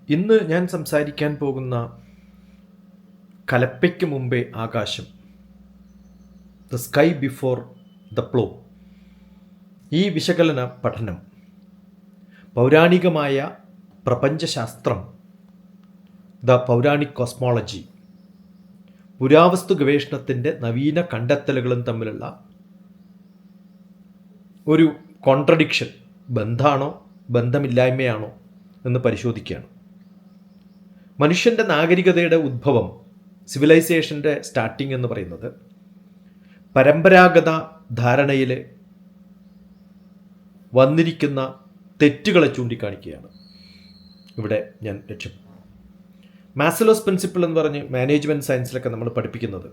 ഇന്ന് ഞാൻ സംസാരിക്കാൻ പോകുന്ന കലപ്പയ്ക്ക് മുമ്പേ ആകാശം, the sky before the plough, ഈ വിശകലന പഠനം പൗരാണികമായ പ്രപഞ്ചശാസ്ത്രം, ദ പൗരാണിക് കോസ്മോളജി, പുരാവസ്തു ഗവേഷണത്തിൻ്റെ നവീന കണ്ടെത്തലുകളും തമ്മിലുള്ള ഒരു കോൺട്രഡിക്ഷൻ, ബന്ധമാണോ ബന്ധമില്ലായ്മയാണോ എന്ന് പരിശോധിക്കുകയാണ്. മനുഷ്യൻ്റെ നാഗരികതയുടെ ഉദ്ഭവം, സിവിലൈസേഷൻ്റെ സ്റ്റാർട്ടിംഗ് എന്ന് പറയുന്നത് പരമ്പരാഗത ധാരണയിൽ വന്നിരിക്കുന്ന തെറ്റുകളെ ചൂണ്ടിക്കാണിക്കുകയാണ്. ഇവിടെ ഞാൻ ലക്ഷ്യം മാസ്ലോസ് പ്രിൻസിപ്പിൾ എന്ന് പറഞ്ഞ് മാനേജ്മെൻറ്റ് സയൻസിലൊക്കെ നമ്മൾ പഠിപ്പിക്കുന്നത്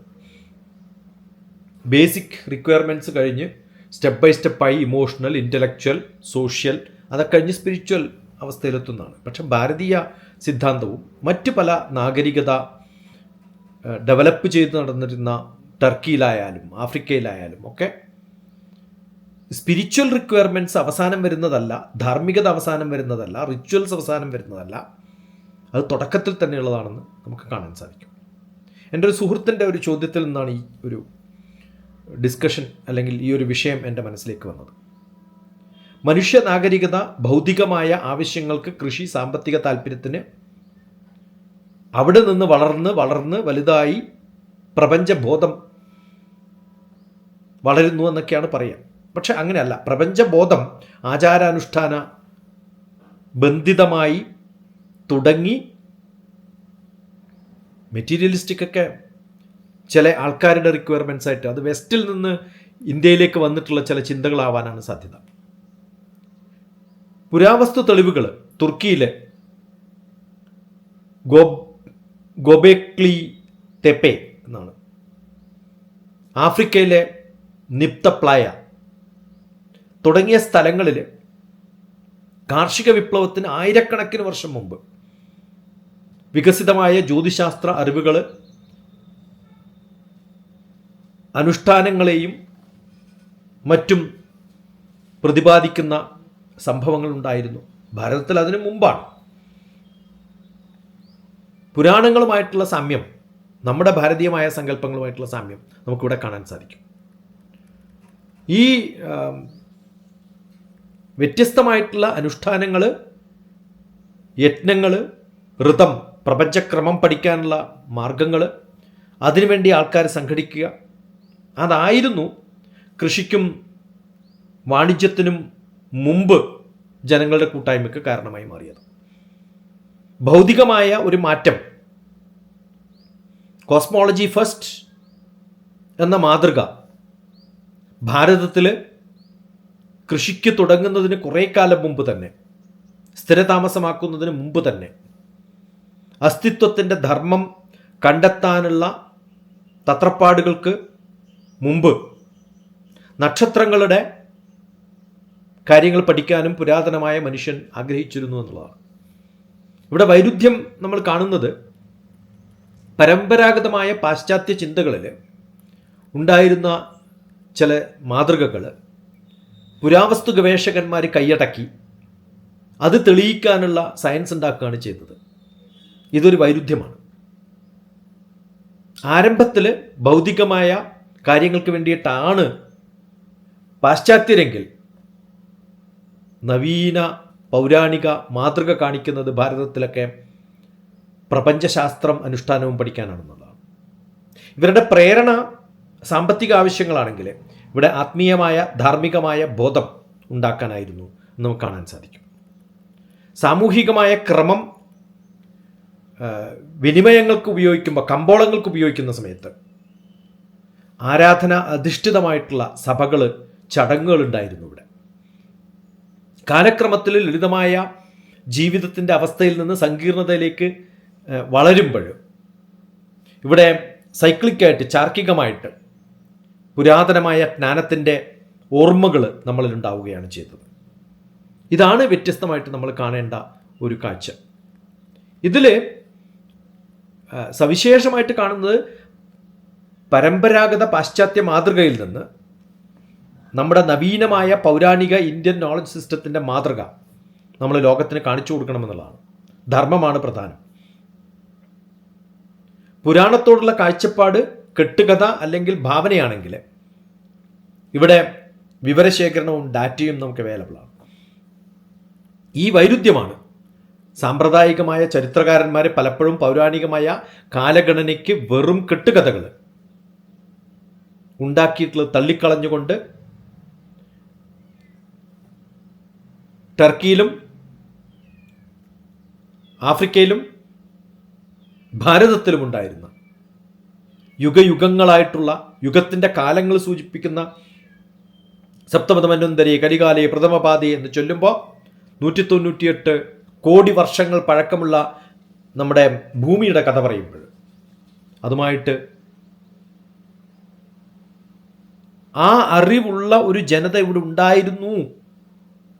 ബേസിക് റിക്വയർമെൻറ്റ്സ് കഴിഞ്ഞ് സ്റ്റെപ്പ് ബൈ സ്റ്റെപ്പായി ഇമോഷണൽ, ഇൻ്റലക്ച്വൽ, സോഷ്യൽ, അതൊക്കെ കഴിഞ്ഞ് സ്പിരിച്വൽ അവസ്ഥയിലെത്തുന്നതാണ്. പക്ഷെ ഭാരതീയ സിദ്ധാന്തവും മറ്റ് പല നാഗരികത ഡെവലപ്പ് ചെയ്ത് നടന്നിരുന്ന ടർക്കിയിലായാലും ആഫ്രിക്കയിലായാലും ഒക്കെ സ്പിരിച്വൽ റിക്വയർമെൻറ്റ്സ് അവസാനം വരുന്നതല്ല, ധാർമ്മികത അവസാനം വരുന്നതല്ല, റിച്വൽസ് അവസാനം വരുന്നതല്ല, അത് തുടക്കത്തിൽ തന്നെയുള്ളതാണെന്ന് നമുക്ക് കാണാൻ സാധിക്കും. എൻ്റെ ഒരു സുഹൃത്തിൻ്റെ ഒരു ചോദ്യത്തിൽ നിന്നാണ് ഈ ഒരു ഡിസ്കഷൻ അല്ലെങ്കിൽ ഈ ഒരു വിഷയം എൻ്റെ മനസ്സിലേക്ക് വന്നത്. മനുഷ്യ നാഗരികത ഭൗതികമായ ആവശ്യങ്ങൾക്ക്, കൃഷി, സാമ്പത്തിക താല്പര്യത്തിന് അവിടെ നിന്ന് വളർന്ന് വലുതായി പ്രപഞ്ചബോധം വളരുന്നു എന്നൊക്കെയാണ് പറയുക. പക്ഷെ അങ്ങനെയല്ല. പ്രപഞ്ചബോധം ആചാരാനുഷ്ഠാന ബന്ധിതമായി തുടങ്ങി മെറ്റീരിയലിസ്റ്റിക് ഒക്കെ ചില ആൾക്കാരുടെ റിക്വയർമെൻറ്റ്സ് ആയിട്ട് അത് വെസ്റ്റിൽ നിന്ന് ഇന്ത്യയിലേക്ക് വന്നിട്ടുള്ള ചില ചിന്തകളാവാനാണ് സാധ്യത. പുരാവസ്തു തെളിവുകൾ തുർക്കിയിലെ ഗോബേക്ലി തെപ്പെ എന്നാണ്, ആഫ്രിക്കയിലെ നിപ്തപ്ലായ തുടങ്ങിയ സ്ഥലങ്ങളിൽ കാർഷിക വിപ്ലവത്തിന് ആയിരക്കണക്കിന് വർഷം മുമ്പ് വികസിതമായ ജ്യോതിശാസ്ത്ര അറിവുകൾ, അനുഷ്ഠാനങ്ങളെയും മറ്റും പ്രതിപാദിക്കുന്ന സംഭവങ്ങൾ ഉണ്ടായിരുന്നു. ഭാരതത്തിൽ അതിനു മുമ്പാണ്. പുരാണങ്ങളുമായിട്ടുള്ള സാമ്യം, നമ്മുടെ ഭാരതീയമായ സങ്കല്പങ്ങളുമായിട്ടുള്ള സാമ്യം നമുക്കിവിടെ കാണാൻ സാധിക്കും. ഈ വ്യത്യസ്തമായിട്ടുള്ള അനുഷ്ഠാനങ്ങൾ, യജ്ഞങ്ങൾ, ഋതം, പ്രപഞ്ചക്രമം പഠിക്കാനുള്ള മാർഗങ്ങൾ, അതിനുവേണ്ടി ആൾക്കാർ സംഘടിക്കുക, അതായിരുന്നു കൃഷിക്കും വാണിജ്യത്തിനും മുമ്പ് ജനങ്ങളുടെ കൂട്ടായ്മയ്ക്ക് കാരണമായി മാറിയത്. ഭൗതികമായ ഒരു മാറ്റം, കോസ്മോളജി ഫസ്റ്റ് എന്ന മാതൃക ഭാരതത്തിൽ കൃഷിക്ക് തുടങ്ങുന്നതിന് കുറേ കാലം മുമ്പ് തന്നെ, സ്ഥിരതാമസമാക്കുന്നതിന് മുമ്പ് തന്നെ, അസ്തിത്വത്തിൻ്റെ ധർമ്മം കണ്ടെത്താനുള്ള തത്രപ്പാടുകൾക്ക് മുമ്പ് നക്ഷത്രങ്ങളുടെ കാര്യങ്ങൾ പഠിക്കാനും പുരാതനമായ മനുഷ്യൻ ആഗ്രഹിച്ചിരുന്നു എന്നുള്ളതാണ്. ഇവിടെ വൈരുദ്ധ്യം നമ്മൾ കാണുന്നത് പരമ്പരാഗതമായ പാശ്ചാത്യ ചിന്തകളിൽ ഉണ്ടായിരുന്ന ചില മാതൃകകൾ പുരാവസ്തു ഗവേഷകന്മാർ കൈയടക്കി അത് തെളിയിക്കാനുള്ള സയൻസ് ഉണ്ടാക്കുകയാണ് ചെയ്തത്. ഇതൊരു വൈരുദ്ധ്യമാണ്. ആരംഭത്തിൽ ഭൗതികമായ കാര്യങ്ങൾക്ക് വേണ്ടിയിട്ടാണ് പാശ്ചാത്യരെങ്കിൽ നവീന പൗരാണിക മാതൃക കാണിക്കുന്നത് ഭാരതത്തിലൊക്കെ പ്രപഞ്ചശാസ്ത്രം അനുഷ്ഠാനവും പഠിക്കാനാണെന്നുള്ളതാണ്. ഇവരുടെ പ്രേരണ സാമ്പത്തിക ആവശ്യങ്ങളാണെങ്കിൽ ഇവിടെ ആത്മീയമായ ധാർമ്മികമായ ബോധം ഉണ്ടാക്കാനായിരുന്നു നമുക്ക് കാണാൻ സാധിക്കും. സാമൂഹികമായ ക്രമം വിനിമയങ്ങൾക്ക് ഉപയോഗിക്കുമ്പോൾ, കമ്പോളങ്ങൾക്ക് ഉപയോഗിക്കുന്ന സമയത്ത് ആരാധന അധിഷ്ഠിതമായിട്ടുള്ള സഭകൾ, ചടങ്ങുകൾ ഉണ്ടായിരുന്നു ഇവിടെ. കാലക്രമത്തിൽ ലളിതമായ ജീവിതത്തിൻ്റെ അവസ്ഥയിൽ നിന്ന് സങ്കീർണതയിലേക്ക് വളരുമ്പോൾ ഇവിടെ സൈക്ലിക്കായിട്ട്, ചാർക്കികമായിട്ട് പുരാതനമായ ജ്ഞാനത്തിൻ്റെ ഓർമ്മകൾ നമ്മളിൽ ഉണ്ടാവുകയാണ് ചെയ്തത്. ഇതാണ് വ്യത്യസ്തമായിട്ട് നമ്മൾ കാണേണ്ട ഒരു കാഴ്ച. ഇതിൽ സവിശേഷമായിട്ട് കാണുന്നത് പരമ്പരാഗത പാശ്ചാത്യ മാതൃകയിൽ നിന്ന് നമ്മുടെ നവീനമായ പൗരാണിക ഇന്ത്യൻ നോളജ് സിസ്റ്റത്തിൻ്റെ മാതൃക നമ്മൾ ലോകത്തിന് കാണിച്ചു കൊടുക്കണമെന്നുള്ളതാണ്. ധർമ്മമാണ് പ്രധാനം. പുരാണത്തോടുള്ള കാഴ്ചപ്പാട് കെട്ടുകഥ അല്ലെങ്കിൽ ഭാവനയാണെങ്കിൽ ഇവിടെ വിവരശേഖരണവും ഡാറ്റയും നമുക്ക് അവൈലബിൾ ആണ്. ഈ വൈരുദ്ധ്യമാണ് സാമ്പ്രദായികമായ ചരിത്രകാരന്മാർ പലപ്പോഴും പൗരാണികമായ കാലഗണനയ്ക്ക് വെറും കെട്ടുകഥകൾ ഉണ്ടാക്കിയിട്ടുള്ളത് തള്ളിക്കളഞ്ഞുകൊണ്ട് ടർക്കിയിലും ആഫ്രിക്കയിലും ഭാരതത്തിലും ഉണ്ടായിരുന്ന യുഗയുഗങ്ങളായിട്ടുള്ള യുഗത്തിൻ്റെ കാലങ്ങൾ സൂചിപ്പിക്കുന്ന സപ്തമതമന്വന്തരി കലികാലി പ്രഥമപാതി എന്ന് ചൊല്ലുമ്പോൾ 198 കോടി വർഷങ്ങൾ പഴക്കമുള്ള നമ്മുടെ ഭൂമിയുടെ കഥ പറയുമ്പോൾ അതുമായിട്ട് ആ അറിവുള്ള ഒരു ജനത ഇവിടെ ഉണ്ടായിരുന്നു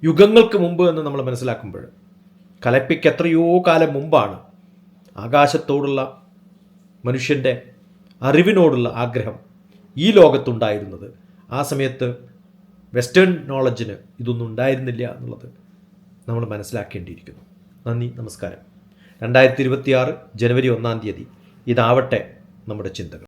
യുഗങ്ങൾക്ക് മുമ്പ് എന്ന് നമ്മൾ മനസ്സിലാക്കുമ്പോൾ കലപ്പിക്ക് എത്രയോ കാലം മുമ്പാണ് ആകാശത്തോടുള്ള മനുഷ്യൻ്റെ അറിവിനോടുള്ള ആഗ്രഹം ഈ ലോകത്തുണ്ടായിരുന്നത്. ആ സമയത്ത് വെസ്റ്റേൺ നോളജിന് ഇതൊന്നും ഉണ്ടായിരുന്നില്ല എന്നുള്ളത് നമ്മൾ മനസ്സിലാക്കേണ്ടിയിരിക്കുന്നു. നന്ദി, നമസ്കാരം. 2026 ജനുവരി 1 ഇതാവട്ടെ നമ്മുടെ ചിന്തകൾ.